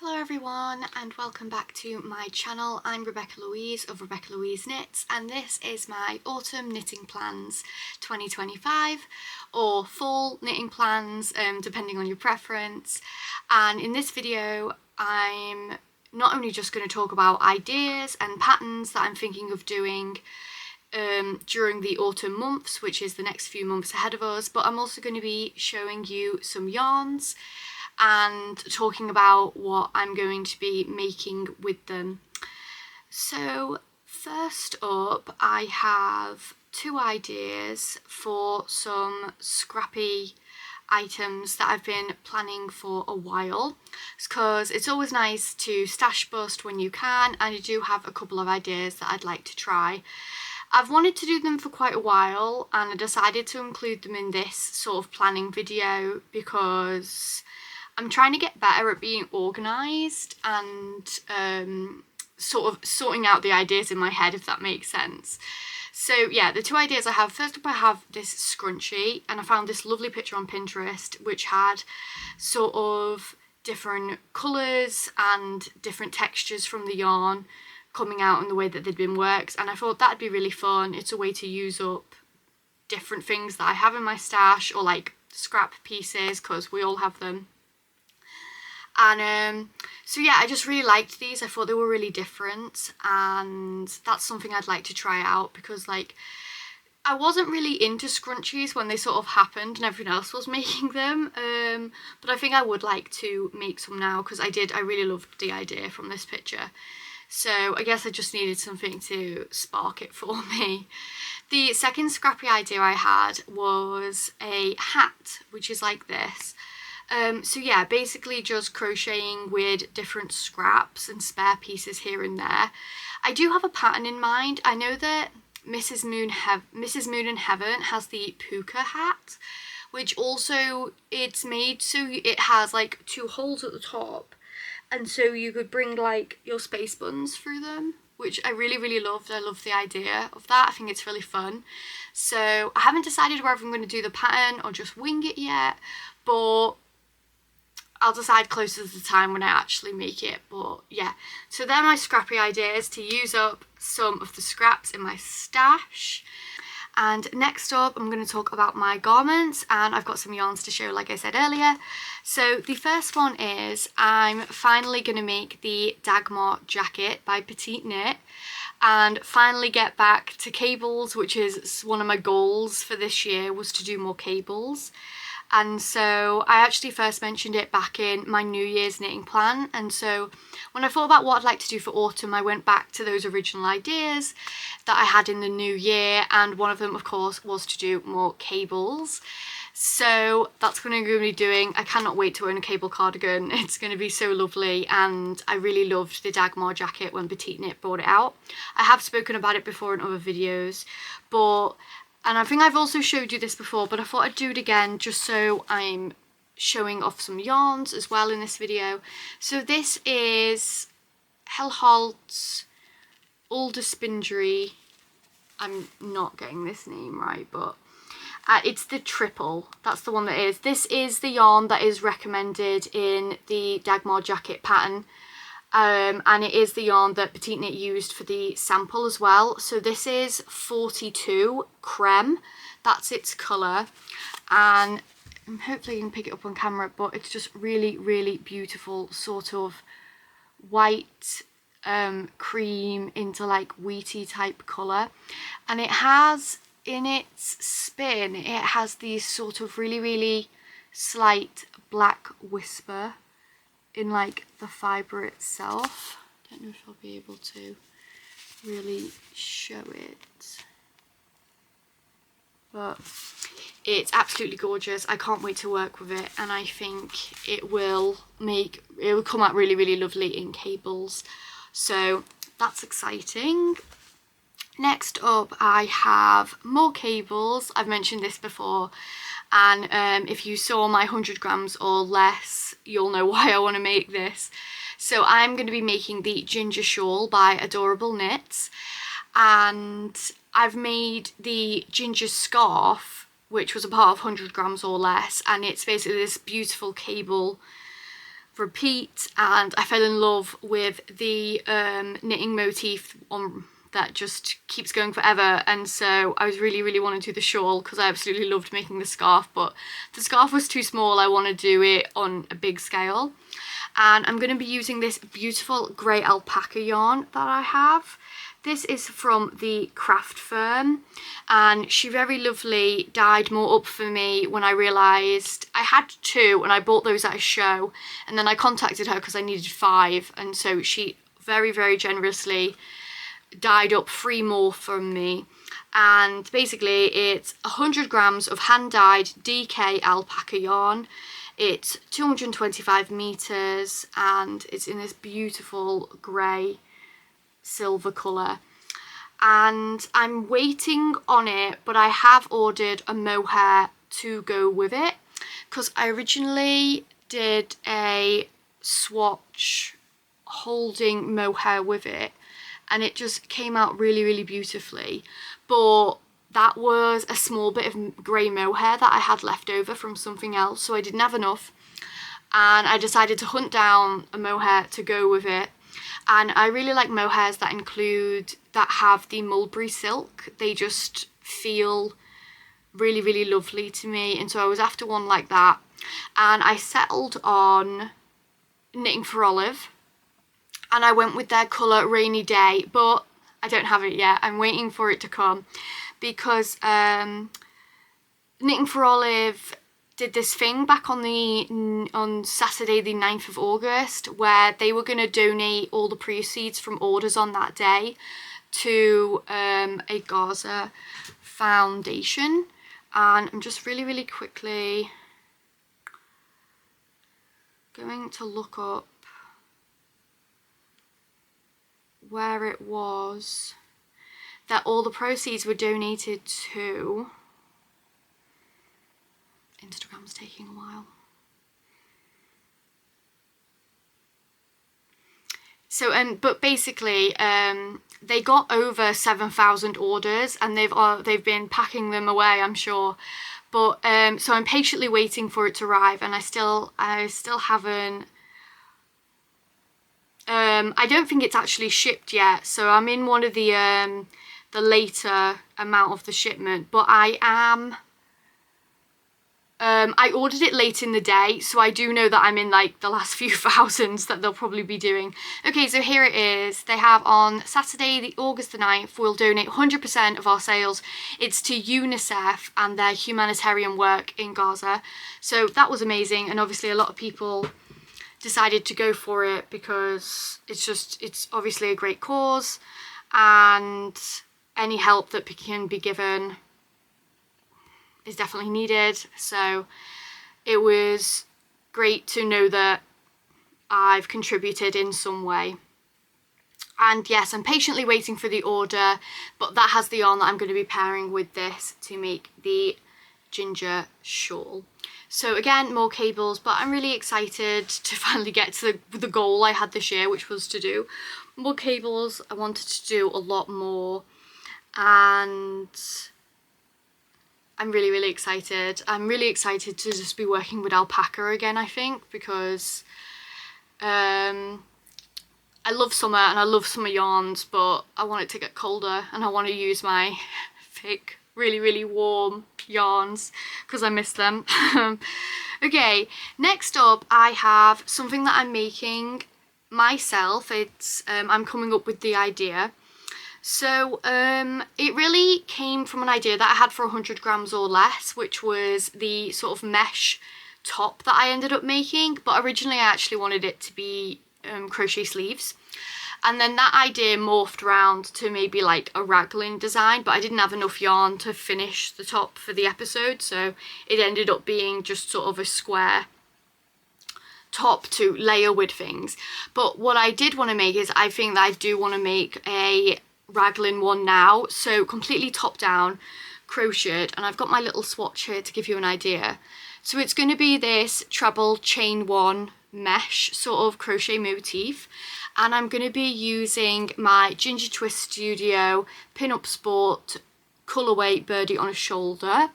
Hello everyone and welcome back to my channel. I'm Louise of Rebecca Louise Knits and this is my autumn knitting plans 2025 or fall knitting plans depending on your preference. And in this video I'm not only just going to talk about ideas and patterns that I'm thinking of doing during the autumn months, which is the next few months ahead of us, but I'm also going to be showing you some yarns and talking about what I'm going to be making with them. So first up, I have two ideas for some scrappy items that I've been planning for a while, because it's always nice to stash bust when you can, and I do have a couple of ideas that I'd like to try. I've wanted to do them for quite a while and I decided to include them in this sort of planning video because I'm trying to get better at being organised and sort of sorting out the ideas in my head, if that makes sense. So yeah, the two ideas I have, first up I have this scrunchie, and I found this lovely picture on Pinterest which had sort of different colours and different textures from the yarn coming out in the way that they'd been worked, and I thought that'd be really fun. It's a way to use up different things that I have in my stash, or like scrap pieces, because we all have them. And so yeah, I just really liked these. I thought they were really different, and that's something I'd like to try out, because like I wasn't really into scrunchies when they sort of happened and everyone else was making them, but I think I would like to make some now, because I really loved the idea from this picture. So I guess I just needed something to spark it for me. The second scrappy idea I had was a hat, which is like this. So yeah, basically just crocheting with different scraps and spare pieces here and there. I do have a pattern in mind. I know that Mrsmoonandheaven has the Pucca hat, which also it's made so it has like two holes at the top, and so you could bring like your space buttons through them, which I really loved. I love the idea of that. I think it's really fun. So I haven't decided whether I'm going to do the pattern or just wing it yet, but I'll decide closer to the time when I actually make it. But yeah, so they're my scrappy ideas to use up some of the scraps in my stash. And next up I'm going to talk about my garments, and I've got some yarns to show like I said earlier. So the first one is I'm finally going to make the Dagmar jacket by Petite Knit and finally get back to cables, which is one of my goals for this year, was to do more cables. And so I actually first mentioned it back in my New Year's knitting plan, and so when I thought about what I'd like to do for autumn, I went back to those original ideas that I had in the new year, and one of them of course was to do more cables. So that's what I'm going to be doing. I cannot wait to own a cable cardigan. It's going to be so lovely, and I really loved the Dagmar jacket when Petite Knit brought it out. I have spoken about it before in other videos, and I think I've also showed you this before, but I thought I'd do it again just so I'm showing off some yarns as well in this video. So this is Hjelholts Triple. I'm not getting this name right, but it's the Triple. That's the one that is. This is the yarn that is recommended in the Dagmar jacket pattern. And it is the yarn that Petite Knit used for the sample as well. So this is 42 crème, that's its colour, and hopefully you can pick it up on camera, but it's just really beautiful, sort of white cream into like wheaty type colour, and it has in its spin, it has these sort of really slight black whisper in like the fibre itself. I don't know if I'll be able to really show it, but it's absolutely gorgeous. I can't wait to work with it, and I think it will come out really lovely in cables, so that's exciting. Next up I have more cables. I've mentioned this before, and if you saw my 100 grams or less, you'll know why I want to make this. So I'm going to be making the Ginger Shawl by Adorable Knits, and I've made the Ginger Scarf, which was a part of 100 grams or less, and it's basically this beautiful cable repeat, and I fell in love with the knitting motif on that just keeps going forever, and so I was really wanting to do the shawl because I absolutely loved making the scarf, but the scarf was too small. I want to do it on a big scale, and I'm going to be using this beautiful grey alpaca yarn that I have. This is from the craft firm, and she very lovely dyed more up for me when I realised I had 2 and I bought those at a show, and then I contacted her because I needed 5, and so she very generously dyed up 3 more from me. And basically it's 100 grams of hand dyed DK Alpaca yarn. It's 225 meters and it's in this beautiful grey silver colour, and I'm waiting on it, but I have ordered a mohair to go with it because I originally did a swatch holding mohair with it, and it just came out really beautifully, but that was a small bit of grey mohair that I had left over from something else, so I didn't have enough, and I decided to hunt down a mohair to go with it. And I really like mohairs that have the mulberry silk. They just feel really lovely to me, and so I was after one like that, and I settled on Knitting for Olive, and I went with their colour Rainy Day, but I don't have it yet. I'm waiting for it to come because Knitting for Olive did this thing back on Saturday the 9th of August where they were going to donate all the proceeds from orders on that day to a Gaza foundation, and I'm just really quickly going to look up where it was that all the proceeds were donated to. Instagram's taking a while. So, but basically, they got over 7,000 orders, and they've been packing them away, I'm sure. But so I'm patiently waiting for it to arrive, and I still haven't. I don't think it's actually shipped yet, so I'm in one of the later amount of the shipment, but I am. I ordered it late in the day, so I do know that I'm in like the last few thousands that they'll probably be doing. Okay, so here it is. They have on Saturday, August the 9th, we'll donate 100% of our sales. It's to UNICEF and their humanitarian work in Gaza. So that was amazing, and obviously a lot of people decided to go for it because it's obviously a great cause, and any help that can be given is definitely needed. So it was great to know that I've contributed in some way. And yes, I'm patiently waiting for the order, but that has the yarn that I'm going to be pairing with this to make the ginger shawl. So again, more cables, but I'm really excited to finally get to the goal I had this year, which was to do more cables. I wanted to do a lot more, and I'm really excited. I'm really excited to just be working with alpaca again, I think, because I love summer and I love summer yarns, but I want it to get colder and I want to use my thick, really warm yarns because I miss them. Okay, next up I have something that I'm making myself. It's I'm coming up with the idea. So it really came from an idea that I had for 100 grams or less, which was the sort of mesh top that I ended up making, but originally I actually wanted it to be crochet sleeves, and then that idea morphed around to maybe like a raglan design, but I didn't have enough yarn to finish the top for the episode, so it ended up being just sort of a square top to layer with things. But what I did want to make is, I think that I do want to make a raglan one now, so completely top down crocheted, and I've got my little swatch here to give you an idea. So it's going to be this treble chain one mesh sort of crochet motif, and I'm going to be using my Ginger Twist Studio Pin Up Sport colorway birdie on a shoulder,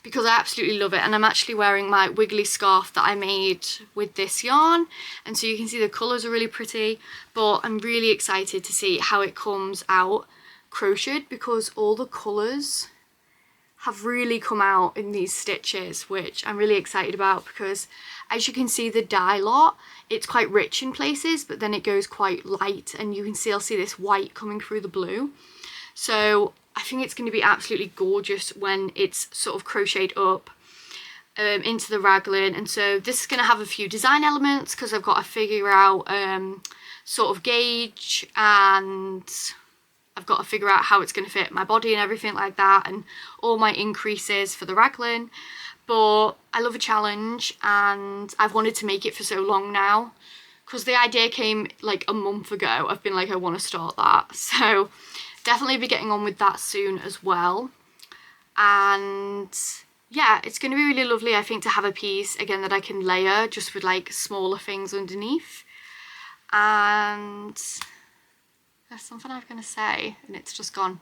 because I absolutely love it. And I'm actually wearing my Wiggly scarf that I made with this yarn, and so you can see the colours are really pretty, but I'm really excited to see how it comes out crocheted, because all the colours have really come out in these stitches, which I'm really excited about, because as you can see the dye lot, it's quite rich in places, but then it goes quite light, and you can still see this white coming through the blue. So I think it's going to be absolutely gorgeous when it's sort of crocheted up into the raglan. And so this is going to have a few design elements, because I've got to figure out sort of gauge, and I've got to figure out how it's going to fit my body and everything like that, and all my increases for the raglan. But I love a challenge, and I've wanted to make it for so long now, because the idea came like a month ago. I've been like, I want to start that, so definitely be getting on with that soon as well. And yeah, it's going to be really lovely, I think, to have a piece again that I can layer just with like smaller things underneath. And there's something I was going to say and it's just gone.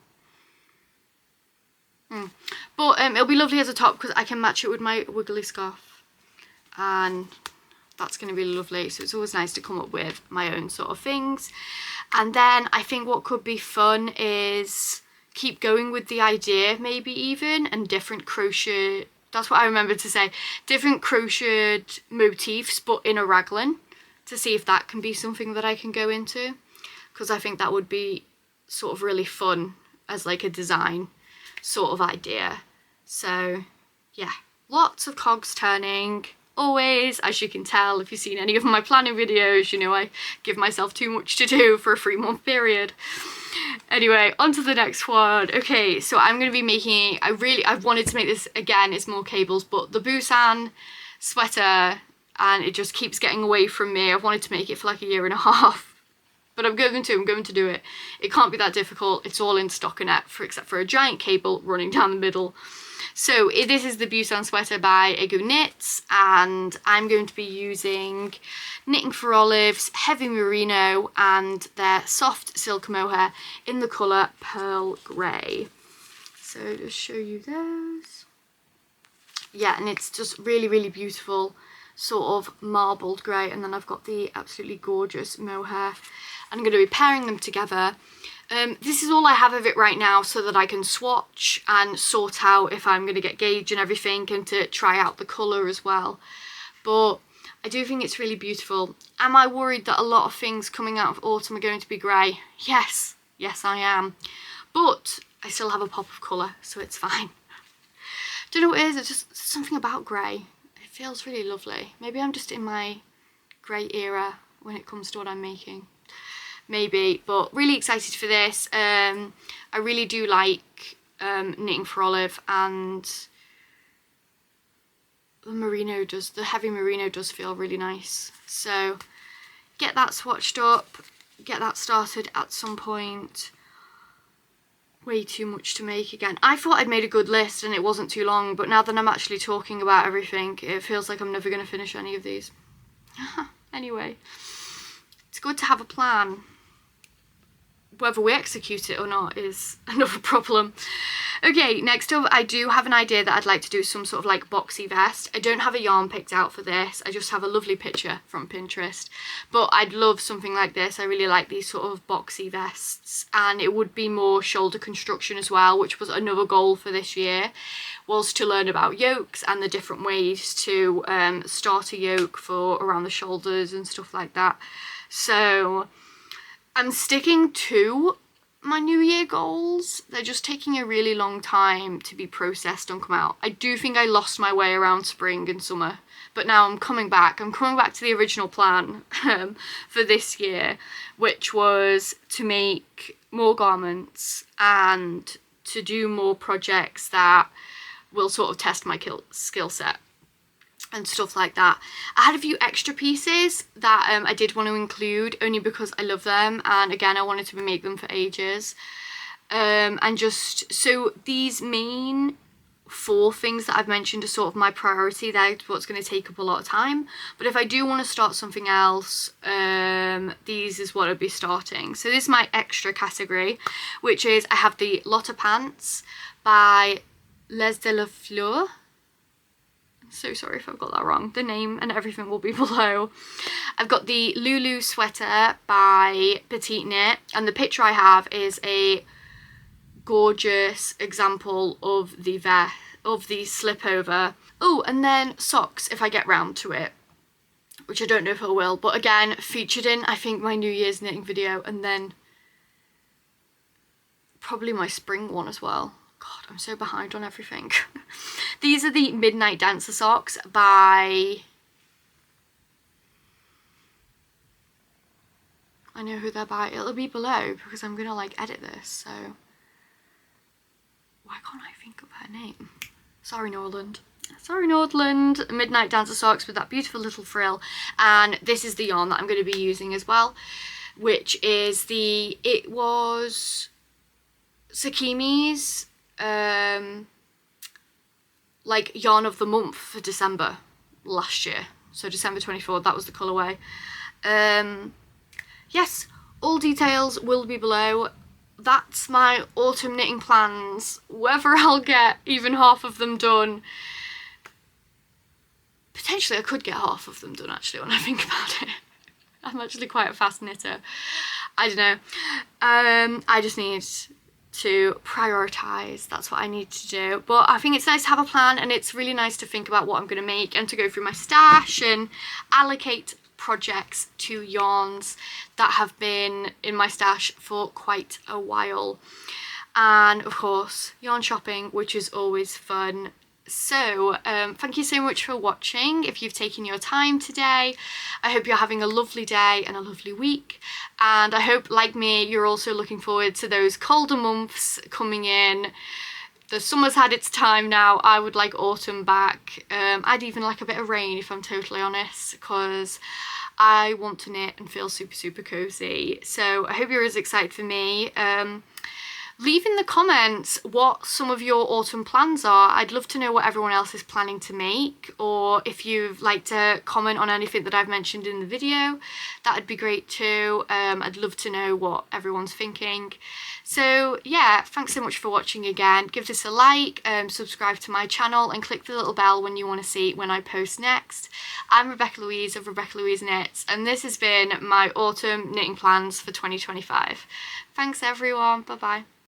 But it'll be lovely as a top, because I can match it with my Wiggly scarf, and that's going to be lovely. So it's always nice to come up with my own sort of things. And then I think what could be fun is keep going with the idea, maybe even, and different crochet, that's what I remember to say, different crocheted motifs but in a raglan, to see if that can be something that I can go into, because I think that would be sort of really fun as like a design sort of idea. So yeah, lots of cogs turning always, as you can tell if you've seen any of my planning videos. You know, I give myself too much to do for a 3-month period. Anyway, on to the next one. Okay, so I'm going to be making, I've wanted to make this again, it's more cables, but the Busan sweater, and it just keeps getting away from me. I've wanted to make it for like a year and a half, but I'm going to do it. It can't be that difficult. It's all in stockinette, except for a giant cable running down the middle. So this is the Busan sweater by Aegyo Knits, and I'm going to be using Knitting for Olives, Heavy Merino, and their soft silk mohair in the colour Pearl Grey. So just show you those. Yeah, and it's just really, really beautiful, sort of marbled grey, and then I've got the absolutely gorgeous mohair. I'm going to be pairing them together. This is all I have of it right now, so that I can swatch and sort out if I'm going to get gauge and everything, and to try out the colour as well. But I do think it's really beautiful. Am I worried that a lot of things coming out of autumn are going to be grey? Yes, I am. But I still have a pop of colour, so it's fine. Don't know what it is, it's just something about grey. It feels really lovely. Maybe I'm just in my grey era when it comes to what I'm making. Maybe, but really excited for this. I really do like Knitting for Olive, and the heavy merino does feel really nice. So get that swatched up, get that started at some point. Way too much to make again. I thought I'd made a good list and it wasn't too long, but now that I'm actually talking about everything, it feels like I'm never going to finish any of these. Anyway, it's good to have a plan. Whether we execute it or not is another problem. Okay, next up, I do have an idea that I'd like to do some sort of like boxy vest. I don't have a yarn picked out for this. I just have a lovely picture from Pinterest. But I'd love something like this. I really like these sort of boxy vests. And it would be more shoulder construction as well, which was another goal for this year, was to learn about yokes and the different ways to start a yoke for around the shoulders and stuff like that. So I'm sticking to my New Year goals. They're just taking a really long time to be processed and come out. I do think I lost my way around spring and summer, but now I'm coming back. I'm coming back to the original plan for this year, which was to make more garments and to do more projects that will sort of test my skill set and stuff like that. I had a few extra pieces that I did want to include, only because I love them, and again I wanted to make them for ages. And just so these main 4 things that I've mentioned are sort of my priority. That's what's going to take up a lot of time, but if I do want to start something else, these is what I'd be starting. So this is my extra category, which is I have the Lotta pants by Lesfillesducoeur. So sorry if I've got that wrong. The name and everything will be below. I've got the Lulu sweater by Petite Knit, and the picture I have is a gorgeous example of the slipover. Oh, and then socks if I get round to it, which I don't know if I will, but again, featured in, I think, my New Year's knitting video, and then probably my spring one as well. God, I'm so behind on everything. These are the Midnight Dancer socks by... I know who they're by. It'll be below because I'm gonna like edit this, so... Why can't I think of her name? Sari Nordlund. Sari Nordlund Midnight Dancer socks with that beautiful little frill, and this is the yarn that I'm going to be using as well, which is the... It was Sakimi's like yarn of the month for December last year, so December 24th, that was the colourway. Yes, all details will be below. That's my autumn knitting plans, whether I'll get even half of them done. Potentially I could get half of them done actually when I think about it. I'm actually quite a fast knitter. I don't know. I just need to prioritise. That's what I need to do. But I think it's nice to have a plan, and it's really nice to think about what I'm going to make and to go through my stash and allocate projects to yarns that have been in my stash for quite a while. And of course, yarn shopping, which is always fun. So thank you so much for watching. If you've taken your time today, I hope you're having a lovely day and a lovely week, and I hope, like me, you're also looking forward to those colder months coming in. The summer's had its time now. I would like autumn back. I'd even like a bit of rain if I'm totally honest, because I want to knit and feel super cozy. So I hope you're as excited for me. Leave in the comments what some of your autumn plans are. I'd love to know what everyone else is planning to make, or if you'd like to comment on anything that I've mentioned in the video, that'd be great too. I'd love to know what everyone's thinking. So yeah, thanks so much for watching again. Give this a like, subscribe to my channel, and click the little bell when you want to see when I post next. I'm Rebecca Louise of Rebecca Louise Knits, and this has been my autumn knitting plans for 2025. Thanks everyone, bye bye.